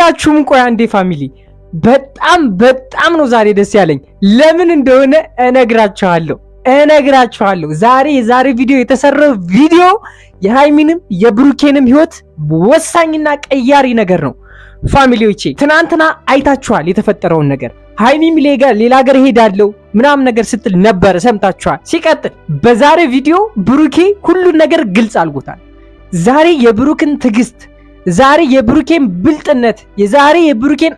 ሁላችሁም ቆይ አንዴ ፋሚሊ በጣም ነው ዛሬ ደስ ያለኝ። ለምን እንደሆነ እነግራችኋለሁ። የዛሬ ቪዲዮ የተሰራው ቪዲዮ የሃይሚንም የብሩኬንም ህይወት ወሳኝና ቀያሪ ነገር ነው ፋሚሊዎቼ። ትናንትና አይታችኋል የተፈጠረውን ነገር። ሃይሚም ሌላ ሀገር ሄዳለሁ ምናምን ነገር ስትል ነበር ሰምታችኋል። ሲቀጥል በዛሬ ቪዲዮ ብሩኬ ሁሉን ነገር ግልጽ አልጎታል። ዛሬ የብሩክን ትዕግስት፣ ዛሬ የብሩኬን ብልጥነት፣ የዛሬ የብሩኬን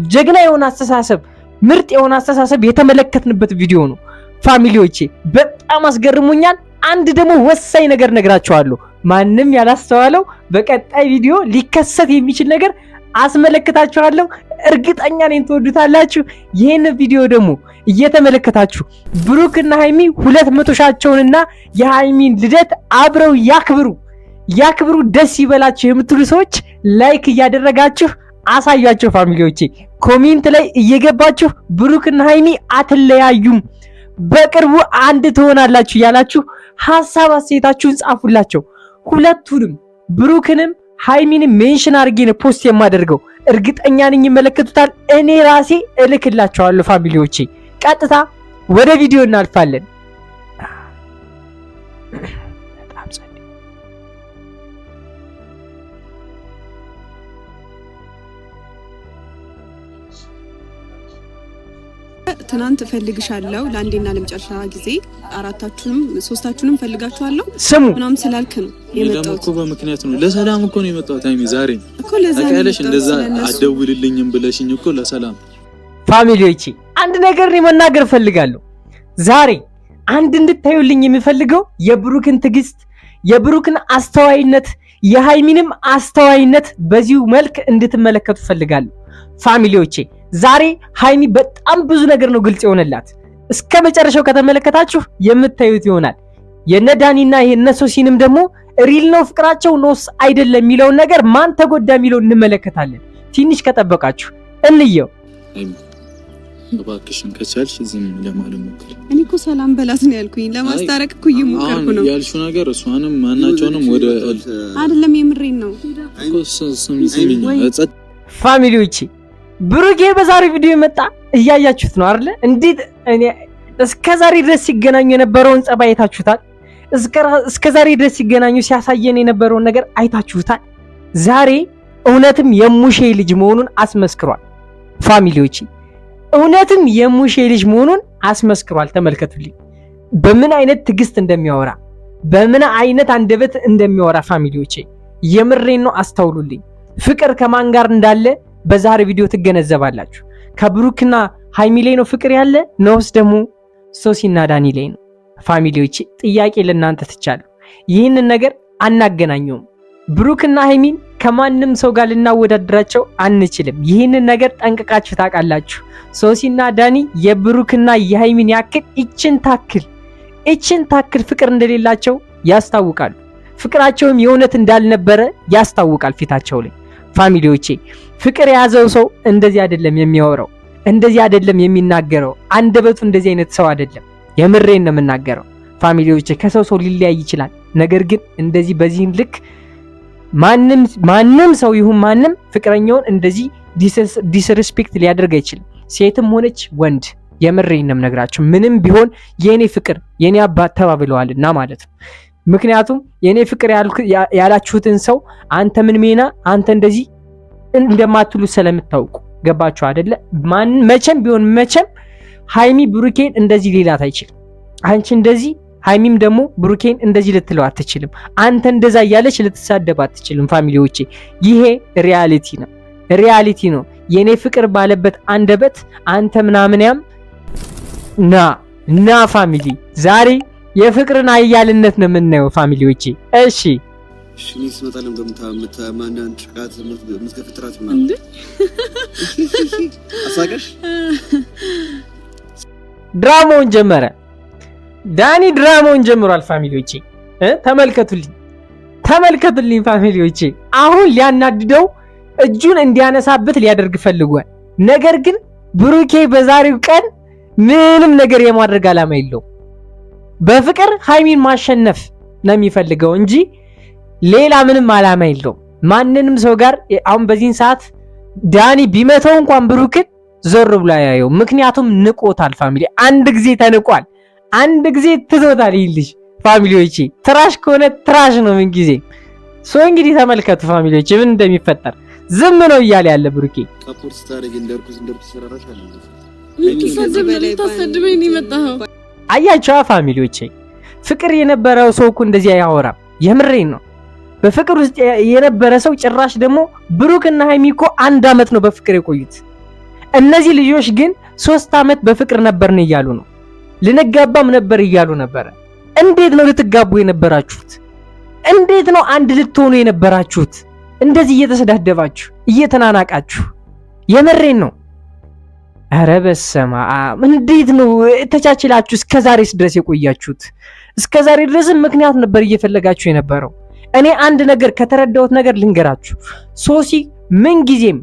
ጀግና የሆነ አስተሳሰብ፣ ምርጥ የሆነ አስተሳሰብ የተመለከትንበት ቪዲዮ ነው ፋሚሊዎቼ። በጣም አስገርሞኛል። አንድ ደግሞ ወሳኝ ነገር ነግራችኋለሁ። ማንም ያላስተዋለው በቀጣይ ቪዲዮ ሊከሰት የሚችል ነገር አስመለክታችኋለሁ። እርግጠኛ ነኝ ትወዱታላችሁ። ይሄን ቪዲዮ ደግሞ እየተመለከታችሁ ብሩክና ሃይሚ 200 ሻቸውንና የሃይሚን ልደት አብረው ያክብሩ ደስ ይበላችሁ የምትሉ ሰዎች ላይክ እያደረጋችሁ አሳያችሁ ፋሚሊዎቼ። ኮሜንት ላይ እየገባችሁ ብሩክና ሃይሚ አትለያዩም፣ በቅርቡ አንድ ትሆናላችሁ ያላችሁ ሐሳብ አስተያየታችሁን ጻፉላቸው። ሁለቱንም ብሩክንም ሃይሚንም ሜንሽን አድርጌ ነው ፖስት የማደርገው። እርግጠኛ ነኝ ይመለከቱታል። እኔ ራሴ እልክላቸዋለሁ ፋሚሊዎቼ። ቀጥታ ወደ ቪዲዮ እናልፋለን። ትናንት ፈልግሻለሁ ለአንዴና ለመጨረሻ ጊዜ አራታችሁንም ሶስታችሁንም ፈልጋችኋለሁ ስሙ ምናምን ስላልክ ነው የመጣሁት እኮ በምክንያት ነው። ለሰላም እኮ ነው የመጣሁት ሃይሚ ዛሬ እኮ ለዛለሽ እንደዛ አደውልልኝም ብለሽኝ እኮ ለሰላም። ፋሚሊዎቼ አንድ ነገር መናገር ፈልጋለሁ። ዛሬ አንድ እንድታዩልኝ የሚፈልገው የብሩክን ትዕግስት፣ የብሩክን አስተዋይነት፣ የሃይሚንም አስተዋይነት በዚሁ መልክ እንድትመለከቱ ፈልጋለሁ ፋሚሊዎቼ። ዛሬ ሃይሚ በጣም ብዙ ነገር ነው ግልጽ የሆነላት። እስከ መጨረሻው ከተመለከታችሁ የምታዩት ይሆናል። የነዳኒና የነሶሲንም ደግሞ ሪል ነው ፍቅራቸው ኖስ አይደለም የሚለውን ነገር ማን ተጎዳ የሚለው እንመለከታለን። ትንሽ ከጠበቃችሁ እንየው። እባክሽን ከቻልሽ ዝም ለማለት ሞክሪ። እኔ እኮ ሰላም በላት ነው ያልኩኝ። ለማስታረቅ እኮ እየሞከርኩ ነው ያልሽው ነገር እሷንም ማናቸውንም ወደ አይደለም የምሬን ነው እኮ ስሚ ፋሚሊዎቼ። ብሩኬ በዛሬ ቪዲዮ መጣ እያያችሁት ነው አይደል? እንዴት እኔ እስከዛሬ ድረስ ሲገናኙ የነበረውን ጸባይ አይታችሁታል። እስከዛሬ ድረስ ሲገናኙ ሲያሳየን የነበረውን ነገር አይታችሁታል። ዛሬ እውነትም የሙሼ ልጅ መሆኑን አስመስክሯል ፋሚሊዎቼ። እውነትም የሙሼ ልጅ መሆኑን አስመስክሯል። ተመልከቱልኝ በምን አይነት ትዕግስት እንደሚያወራ፣ በምን አይነት አንደበት እንደሚያወራ ፋሚሊዎቼ። የምሬን ነው አስተውሉልኝ። ፍቅር ከማን ጋር እንዳለ በዛሬ ቪዲዮ ትገነዘባላችሁ። ከብሩክና ሃይሚ ላይ ነው ፍቅር ያለ ነውስ ደግሞ ሶሲና ዳኒ ላይ ነው? ፋሚሊዎቼ ጥያቄ ለእናንተ ትቻለሁ። ይህንን ነገር አናገናኘውም። ብሩክና ሃይሚን ከማንም ሰው ጋር ልናወዳድራቸው አንችልም። ይህንን ነገር ጠንቅቃችሁ ታውቃላችሁ። ሶሲና ዳኒ የብሩክና የሃይሚን ያክል እችን ታክል ፍቅር እንደሌላቸው ያስታውቃሉ። ፍቅራቸውም የእውነት እንዳልነበረ ያስታውቃል ፊታቸው ላይ። ፋሚሊዎቼ ፍቅር የያዘው ሰው እንደዚህ አይደለም የሚያወራው፣ እንደዚህ አይደለም የሚናገረው። አንደበቱ እንደዚህ አይነት ሰው አይደለም። የምሬን ነው የምናገረው ፋሚሊዎቼ። ከሰው ሊለያይ ይችላል። ነገር ግን እንደዚህ በዚህን ልክ ማንም ሰው ይሁን ማንም ፍቅረኛውን እንደዚህ ዲስሪስፔክት ሊያደርግ አይችልም። ሴትም ሆነች ወንድ። የምሬን ነው የምነግራችሁ። ምንም ቢሆን የኔ ፍቅር የኔ አባት ተባብለዋልና ማለት ነው። ምክንያቱም የኔ ፍቅር ያላችሁትን ሰው አንተ ምን ሜና አንተ እንደዚህ እንደማትሉ ስለምታውቁ ገባችሁ አይደለ? መቼም ቢሆን ሃይሚ ብሩኬን እንደዚህ ሊላት አይችልም። አንቺ እንደዚህ ሃይሚም ደግሞ ብሩኬን እንደዚህ ልትለው አትችልም። አንተ እንደዛ እያለች ልትሳደብ አትችልም። ፋሚሊዎቼ ይሄ ሪያሊቲ ነው። የኔ ፍቅር ባለበት አንደበት አንተ ምናምንያም ና ፋሚሊ ዛሬ የፍቅርን አያልነት ነው የምናየው ፋሚሊዎቼ። እሺ ሽኒስ መጣለም ማናን ጭቃት ምትከፍትራት ማለት አሳቀሽ ድራማውን ጀመረ። ዳኒ ድራማውን ጀምሯል ፋሚሊዎቼ። ተመልከቱልኝ ፋሚሊዎቼ። አሁን ሊያናድደው እጁን እንዲያነሳበት ሊያደርግ ፈልጓል። ነገር ግን ብሩኬ በዛሬው ቀን ምንም ነገር የማድረግ ዓላማ የለውም። በፍቅር ሃይሚን ማሸነፍ ነው የሚፈልገው እንጂ ሌላ ምንም ዓላማ የለውም። ማንንም ሰው ጋር አሁን በዚህን ሰዓት ዳኒ ቢመታው እንኳን ብሩክን ዞር ብሎ ያየው። ምክንያቱም ንቆታል ፋሚሊ። አንድ ጊዜ ተንቋል፣ አንድ ጊዜ ትቶታል። ይልሽ ፋሚሊዎቼ ትራሽ ከሆነ ትራሽ ነው ምን ጊዜ ሶ እንግዲህ ተመልከቱ ፋሚሊዎቼ ምን እንደሚፈጠር። ዝም ነው እያለ ያለ ብሩኬ ካፖርት ስታረግ እንደርኩስ ሰራራሽ አለ ልትሰድበኝ ነው የመጣኸው። አያቸው ፋሚሊዎቼ ፍቅር የነበረው ሰው እኮ እንደዚህ አያወራም። የምሬን ነው። በፍቅር ውስጥ የነበረ ሰው ጭራሽ ደግሞ ብሩክና ሃይሚ እኮ 1 አመት ነው በፍቅር የቆዩት። እነዚህ ልጆች ግን 3 አመት በፍቅር ነበርን እያሉ ነው። ልንጋባም ነበር እያሉ ነበር። እንዴት ነው ልትጋቡ የነበራችሁት? እንዴት ነው አንድ ልትሆኑ የነበራችሁት? እንደዚህ እየተሰዳደባችሁ እየተናናቃችሁ። የምሬን ነው። ኧረ በስመ አብ! እንዴት ነው ተቻችላችሁ እስከዛሬስ ድረስ የቆያችሁት? እስከዛሬ ድረስ ምክንያት ነበር እየፈለጋችሁ የነበረው። እኔ አንድ ነገር ከተረዳሁት ነገር ልንገራችሁ። ሶሲ ምንጊዜም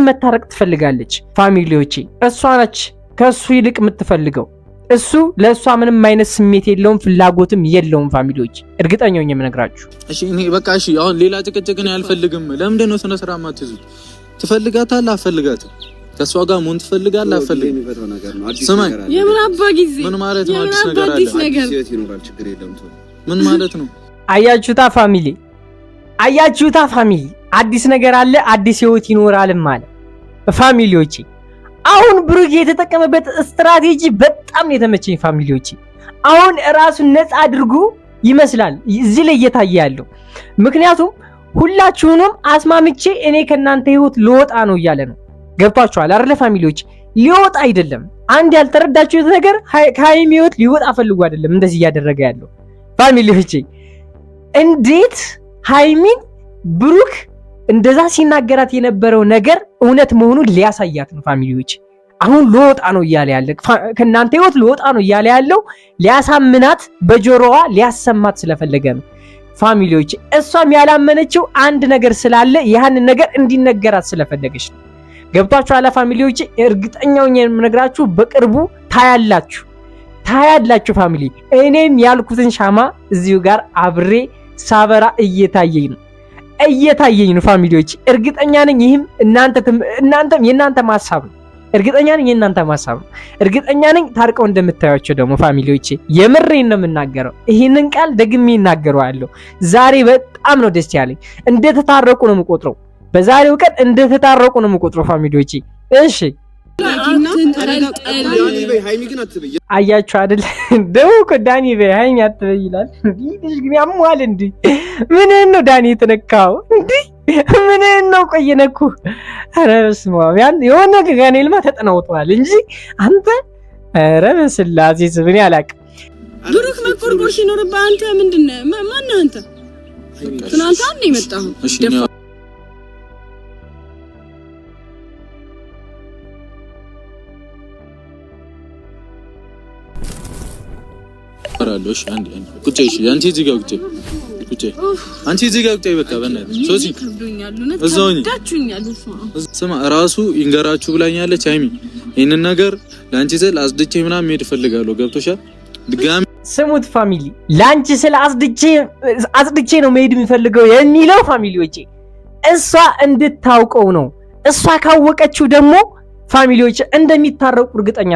መታረቅ ትፈልጋለች ፋሚሊዎቼ። እሷ ነች ከሱ ይልቅ የምትፈልገው። እሱ ለእሷ ምንም አይነት ስሜት የለውም፣ ፍላጎትም የለውም ፋሚሊዎች። እርግጠኛ ነኝ የምነግራችሁ። እሺ እኔ በቃ እሺ፣ አሁን ሌላ ጭቅጭቅን አልፈልግም። ለምንድን ነው ስነ ስርዓት ማትይዙት? ትፈልጋታለህ አፈልጋትም? ከሷ ጋር ምን ትፈልጋለህ? አፈልግም። ስማኝ፣ የምን አባ ጊዜ ምን ማለት ነው? አዲስ ነገር አለ። ምን ማለት ነው? አያችሁታ ፋሚሊ፣ አዲስ ነገር አለ፣ አዲስ ህይወት ይኖራል ማለት ፋሚሊዎቼ። አሁን ብሩክ የተጠቀመበት ስትራቴጂ በጣም የተመቸኝ ፋሚሊዎቼ። አሁን ራሱን ነፃ አድርጎ ይመስላል እዚህ ላይ እየታየ ያለው። ምክንያቱም ሁላችሁንም አስማምቼ እኔ ከናንተ ህይወት ልወጣ ነው እያለ ነው። ገብቷችኋል አይደል ፋሚሊዎች? ሊወጣ አይደለም። አንድ ያልተረዳችሁት ነገር ከሃይሚ ህይወት ሊወጣ ፈልጎ አይደለም እንደዚህ እያደረገ ያለው ፋሚሊዎቼ። እንዴት ሃይሚን ብሩክ እንደዛ ሲናገራት የነበረው ነገር እውነት መሆኑን ሊያሳያት ነው ፋሚሊዎች። አሁን ልወጣ ነው እያለ ያለ ከናንተ ህይወት ልወጣ ነው እያለ ያለው ሊያሳምናት በጆሮዋ ሊያሰማት ስለፈለገ ነው ፋሚሊዎች። እሷም ያላመነችው አንድ ነገር ስላለ ያንን ነገር እንዲነገራት ስለፈለገች ነው። ገብቷችኋል ፋሚሊዎች? እርግጠኛው ነኝ የምነግራችሁ በቅርቡ ታያላችሁ ፋሚሊ። እኔም ያልኩትን ሻማ እዚሁ ጋር አብሬ ሳበራ እየታየኝ ነው ፋሚሊዎች። እርግጠኛ ነኝ ይህም እናንተም የእናንተ ማሳብ ነው። እርግጠኛ ነኝ ታርቀው እንደምታዩቸው ደግሞ ፋሚሊዎች። የምሬን ነው የምናገረው። ይህንን ቃል ደግሜ እናገረዋለሁ። ዛሬ በጣም ነው ደስ ያለኝ። እንደተታረቁ ነው የምቆጥረው። በዛሬው ቀን እንደተታረቁ ነው የምቆጥረው ፋሚሊዎች። እሺ አያችሁ አይደል? ደው እኮ ዳኒ በይ ሃይሚ አትበይ ይላል። እንዴ ግን ያሟል እንዴ? ምንህን ነው ዳኒ የተነካው እንዴ? ምንህን ነው ቆየነኩ? ኧረ በስመ አብ! የሆነ ጋኔልማ ተጠናውጧል እንጂ አንተ ኧረ በስላሴ ስብኔ አላውቅም። ብሩክ መቆርቆር ሲኖርብህ አንተ ምንድነው? ማነህ አንተ? ትናንት አንዴ የመጣኸው አራሎሽ አንዴ ቁጭ አንቺ እዚህ ጋር ቁጭ አንቺ እዚህ ጋር ቁጭ በቃ በእናትህ ሶሲ ስማ ራሱ ይንገራችሁ ብላኛለች ሃይሚ። ይሄንን ነገር ላንቺ ስለ አስድቼ ምናምን መሄድ እፈልጋለሁ። ገብቶሻል? ድጋሚ ስሙት ፋሚሊ፣ ላንቺ ስለ አስድቼ ነው መሄድ የሚፈልገው የሚለው ፋሚሊዎቼ እሷ እንድታውቀው ነው። እሷ ካወቀችው ደግሞ ፋሚሊዎች እንደሚታረቁ እርግጠኛ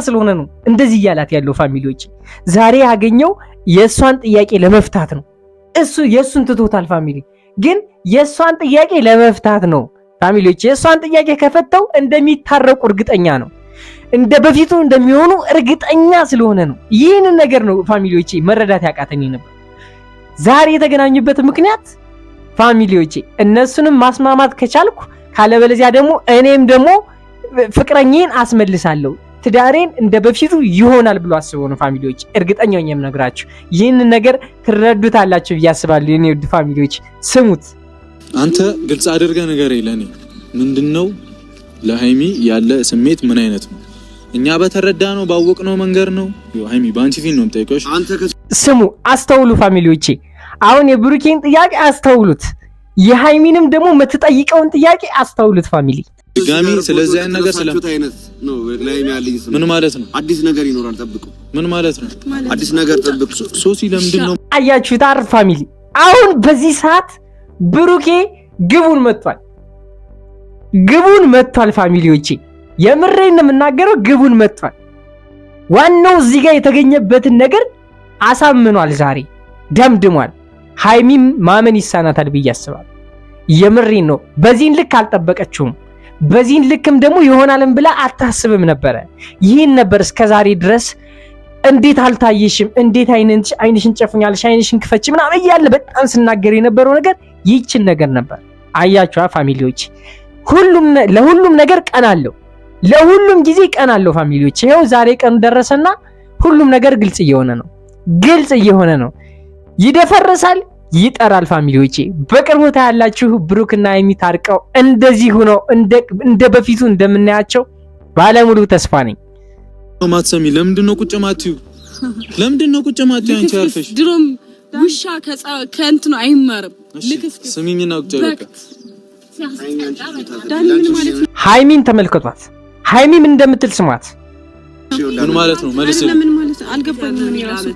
ስለሆነ ነው እንደዚህ እያላት ያለው ፋሚሊዎች። ዛሬ ያገኘው የእሷን ጥያቄ ለመፍታት ነው። እሱ የእሱን ትቶታል ፋሚሊ፣ ግን የእሷን ጥያቄ ለመፍታት ነው ፋሚሊዎች። የእሷን ጥያቄ ከፈተው እንደሚታረቁ እርግጠኛ ነው። እንደ በፊቱ እንደሚሆኑ እርግጠኛ ስለሆነ ነው። ይህንን ነገር ነው ፋሚሊዎች መረዳት ያቃተኝ ነበር። ዛሬ የተገናኙበት ምክንያት ፋሚሊዎች እነሱንም ማስማማት ከቻልኩ ካለበለዚያ ደግሞ እኔም ደግሞ ፍቅረኛዬን አስመልሳለሁ፣ ትዳሬን እንደ በፊቱ ይሆናል ብሎ አስበው ነው ፋሚሊዎች። እርግጠኛ ነኝ የምነግራችሁ ይህንን ነገር ትረዱታላችሁ ብዬ አስባለሁ። የኔ ውድ ፋሚሊዎች ስሙት። አንተ ግልጽ አድርገህ ንገረኝ፣ ለኔ ምንድነው ለሃይሚ ያለ ስሜት ምን አይነት ነው? እኛ በተረዳነው ባወቅነው መንገድ ነው። ሃይሚ ባንቺ ፊት ነው የምጠይቀውሽ። ስሙ፣ አስተውሉ ፋሚሊዎች። አሁን የብሩኬን ጥያቄ አስተውሉት፣ የሃይሚንም ደግሞ የምትጠይቀውን ጥያቄ አስተውሉት ፋሚሊ። ድጋሚ ስለዚህ አይነት ነገር አይነት ነው ለሃይሚ ያለኝ ስሜት ምን ማለት ነው? አዲስ ነገር ይኖራል ጠብቁ። ምን ማለት ነው? አዲስ ነገር ጠብቁ። ሶሲ ለምንድን ነው አያችሁት አይደል ፋሚሊ? አሁን በዚህ ሰዓት ብሩኬ ግቡን መጥቷል ፋሚሊዎቼ፣ የምሬን ነው የምናገረው፣ ግቡን መጥቷል። ዋናው እዚህ ጋር የተገኘበትን ነገር አሳምኗል፣ ዛሬ ደምድሟል። ሃይሚም ማመን ይሳናታል ብዬ አስባለሁ። የምሬን ነው። በዚህን ልክ አልጠበቀችውም። በዚህን ልክም ደግሞ ይሆናልን ብላ አታስብም ነበረ። ይህን ነበር እስከዛሬ ድረስ እንዴት አልታየሽም፣ እንዴት አይንሽን ጨፍኛለሽ፣ አይንሽን ክፈች ምናምን እያለ በጣም ስናገር የነበረው ነገር ይህችን ነገር ነበር። አያችኋ ፋሚሊዎች፣ ለሁሉም ነገር ቀን አለው፣ ለሁሉም ጊዜ ቀን አለው ፋሚሊዎች። ይኸው ዛሬ ቀኑ ደረሰና ሁሉም ነገር ግልጽ እየሆነ ነው። ይደፈረሳል፣ ይጠራል ፋሚሊዎቼ። በቅርቡ ታያላችሁ ብሩክና ሃይሚ ታርቀው እንደዚህ ሆነው እንደ በፊቱ እንደምናያቸው ባለሙሉ ተስፋ ነኝ። ማትሰሚ ለምንድን ነው ቁጭ ማትዩ? አንቺ አርፈሽ ድሮም ውሻ ከእንትኑ አይማርም። ልክፍት ስሚኝና ቁጭ በቃ። ሃይሚን ተመልከቷት። ሃይሚ ምን እንደምትል ስሟት። ምን ማለት ነው? መልስ ምን ማለት ነው? አልገባኝም። እኔ ራሱ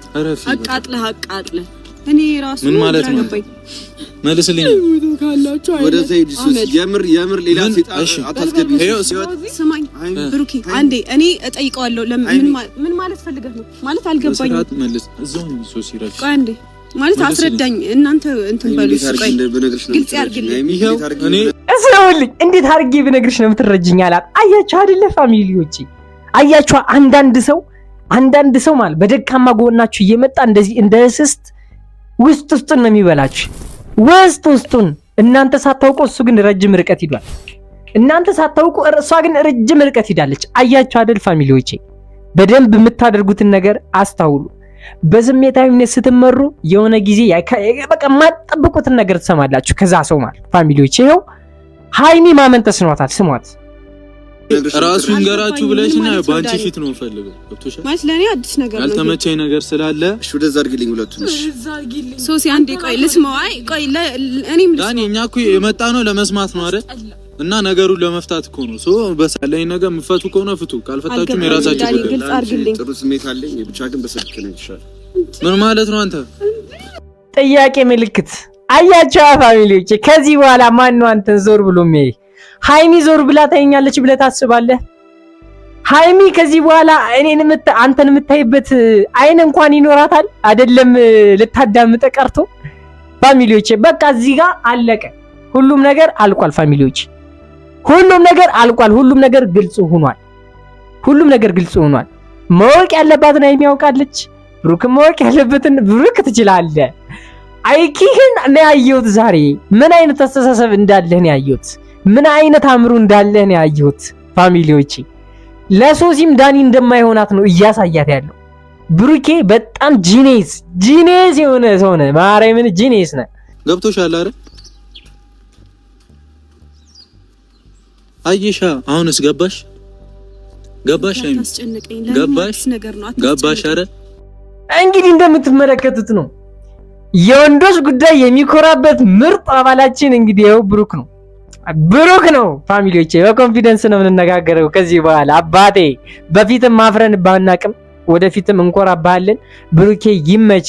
አቃጥለህ እኔ ራሱ ምን ማለት ነው? መልስልኝ። ወደ ዘይድ ሱስ የምር ሌላ ሲጣ አታስገቢ። ስማኝ ብሩኬ፣ አንዴ እኔ እጠይቀዋለሁ። ምን ማለት ፈልገህ ነው? ማለት አልገባኝም። መልስ። እዛው ነው ሱስ ይራሽ። ቆይ አንዴ ማለት አስረዳኝ። እናንተ እንትን በሉ። ቆይ ግልጽ ያርግልኝ። እኔ እስለውልኝ እንዴት አድርጌ ብነግርሽ ነው የምትረጅኝ አላት። አያችሁ አይደለ ፋሚሊዎቼ? አያችሁ አንዳንድ ሰው ማለት በደካማ ጎናችሁ እየመጣ እንደዚህ እንደ እስስት ውስጡን ነው የሚበላችሁ። ውስጡን እናንተ ሳታውቁ እሱ ግን ረጅም ርቀት ሂዷል። እናንተ ሳታውቁ እሷ ግን ረጅም ርቀት ሂዳለች። አያችሁ አይደል ፋሚሊዎቼ? በደንብ የምታደርጉትን ነገር አስተውሉ። በስሜታዊነት ስትመሩ የሆነ ጊዜ በቃ የማትጠብቁትን ነገር ትሰማላችሁ ከዛ ሰው ማለት ፋሚሊዎቼ። ይኸው ሃይሚ ማመን ተስኗታል። ስሟት። ራሱን ገራችሁ ብለሽና ባንቺ ፊት ነው ፈልገው ገብቶሻል ማለት ለኔ አዲስ ነገር ነው። ያልተመቸኝ ነገር ስላለ እሺ፣ ወደዛ አድርግልኝ ሁለቱን። እሺ ሶሲ አንዴ ቆይ ልስማው። አይ ቆይ እኔም ልስማው። ዳኒ እኛ እኮ የመጣ ነው ለመስማት ነው አይደል? እና ነገሩን ለመፍታት እኮ ነው። በሰለኝ ነገር ምፈቱ ከሆነ ፍቱ፣ ካልፈታችሁም የራሳችሁ ጉዳይ። ግልጽ አድርግልኝ። ጥሩ ስሜት አለኝ ብቻ ግን በስልክ ነው ይሻል። ምን ማለት ነው አንተ? ጥያቄ ምልክት። አያችሁ ፋሚሊዎቼ፣ ከዚህ በኋላ ማን ነው አንተን ዞር ብሎ የሚያይ? ሃይሚ ዞር ብላ ታየኛለች ብለህ ታስባለህ? ሃይሚ ከዚህ በኋላ አንተን የምታይበት አይን እንኳን ይኖራታል አይደለም? ልታዳምጥ ቀርቶ ፋሚሊዎቼ፣ በቃ እዚህ ጋር አለቀ። ሁሉም ነገር አልቋል ፋሚሊዎቼ፣ ሁሉም ነገር አልቋል። ሁሉም ነገር ግልጽ ሆኗል። ማወቅ ያለባትን ሃይሚ ያውቃለች። ብሩክ ማወቅ ያለበትን ብሩክ ትችላለህ። አይኪህን ነው ያየሁት ዛሬ። ምን አይነት አስተሳሰብ እንዳለህ ነው ያየሁት። ምን አይነት አእምሮ እንዳለህ ነው ያየሁት ፋሚሊዎቼ። ለሶሲም ዳኒ እንደማይሆናት ነው እያሳያት ያለው። ብሩኬ በጣም ጂኔስ የሆነ ሰው ነህ። ማርያምን ጂኔስ ነህ። ገብቶሻል አይደል? አየሻ አሁንስ ገባሽ አይደል? እንግዲህ እንደምትመለከቱት ነው የወንዶች ጉዳይ የሚኮራበት ምርጥ አባላችን እንግዲህ ይኸው ብሩክ ነው ፋሚሊዎቼ። በኮንፊደንስ ነው የምንነጋገረው ከዚህ በኋላ። አባቴ በፊትም ማፍረን ባናቅም ወደፊትም እንኮራባለን። ብሩኬ ይመች።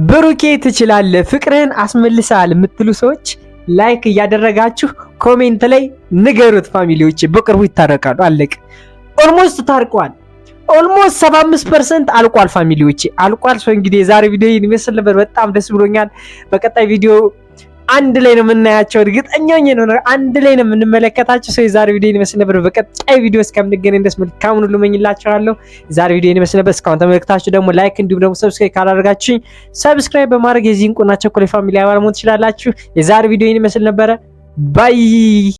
ብሩኬ ትችላለህ፣ ፍቅርህን አስመልሰሃል የምትሉ ሰዎች ላይክ እያደረጋችሁ ኮሜንት ላይ ንገሩት ፋሚሊዎቼ። በቅርቡ ይታረቃሉ። አለቅ ኦልሞስት ታርቀዋል። ኦልሞስት 75% አልቋል ፋሚሊዎቼ፣ አልቋል። ሰው እንግዲህ የዛሬ ቪዲዮ ይመስል ነበር። በጣም ደስ ብሎኛል። በቀጣይ ቪዲዮ አንድ ላይ ነው የምናያቸው። እርግጠኛ ነኝ አንድ ላይ ነው የምንመለከታቸው። ሰው የዛሬ ቪዲዮ ይመስል ነበር። በቀጣይ ቪዲዮ እስከምንገናኝ ድረስ መልካም ሁሉ እመኝላችኋለሁ። የዛሬ ቪዲዮ ይመስል ነበር። እስካሁን ተመልክታችሁ ደግሞ ላይክ እንዲሁም ደግሞ ሰብስክራይብ ካላደረጋችሁኝ ሰብስክራይብ በማድረግ የዚህ እንቁና ቸኮሌት ፋሚሊ አባል መሆን ትችላላችሁ። የዛሬ ቪዲዮ ይመስል ነበረ። ባይ